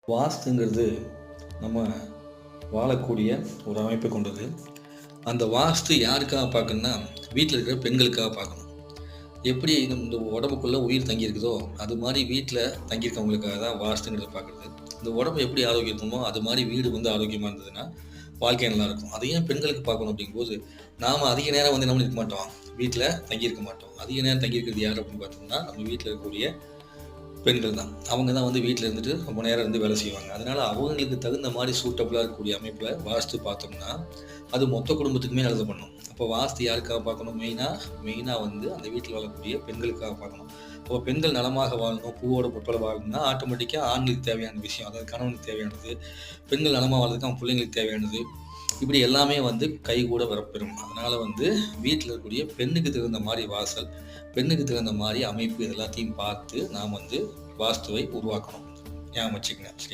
வாஸ்துங்கிறது நம்ம வாழக்கூடிய ஒரு அமைப்பை கொண்டது. அந்த வாஸ்து யாருக்காக பார்க்கணும்னா, வீட்ல இருக்கிற பெண்களுக்காக பார்க்கணும். எப்படி இந்த உடம்புக்குள்ள உயிர் தங்கியிருக்குதோ, அது மாரி வீட்ல தங்கியிருக்கவங்களுக்காக தான் வாஸ்துங்கிறத பார்க்குறது. இந்த உடம்பு எப்படி ஆரோக்கியம் இருக்கணுமோ, அது மாரி வீடு வந்து ஆரோக்கியமா இருந்ததுன்னா, வாழ்க்கை நல்லாயிருக்கும். அதை ஏன் பெண்களுக்கு பார்க்கணும் அப்படிங்கும்போது, நாம அதிக நேரம் வந்து என்ன பண்ணியிருக்க மாட்டோம், வீட்ல தங்கியிருக்க மாட்டோம். அதிக நேரம் தங்கியிருக்கிறது யார் அப்படின்னு பார்த்தோம்னா, நம்ம வீட்ல இருக்கக்கூடிய பெண்கள் தான். அவங்க தான் வந்து வீட்ல இருந்துட்டு ரொம்ப நேரம் இருந்து வேலை செய்வாங்க. அதனால அவங்களுக்கு தகுந்த மாரி சூட்டபிளா இருக்கக்கூடிய அமைப்புல வாஸ்து பார்த்தோம்னா, அது மொத்த குடும்பத்துக்குமே நல்லது பண்ணும். அப்போ வாஸ்து யாருக்காக பார்க்கணும்? மெயினா வந்து அந்த வீட்ல வாழக்கூடிய பெண்களுக்காக பார்க்கணும். அப்போ பெண்கள் நலமாக வாழணும், பூவோட பொட்டோட வாழணும்னா ஆட்டோமேட்டிக்கா ஆண்களுக்கு தேவையான விஷயம். அதாவது கணவனுக்கு தேவையானது, பெண்கள் நலமா வாழ்றதுக்கு அவங்க பிள்ளைங்களுக்கு தேவையானது. இப்படி எல்லாமே வந்து கைகூட வரப்பெறும். அதனால வந்து வீட்ல இருக்கக்கூடிய பெண்ணுக்கு தகுந்த மாரி வாசல், பெண்ணுக்கு தகுந்த மாரி அமைப்பு இது எல்லாத்தையும் பார்த்து நாம் வந்து வாஸ்துவை உருவாக்கணும். ஞாபகம் வச்சுக்கங்க. சரிங்களா?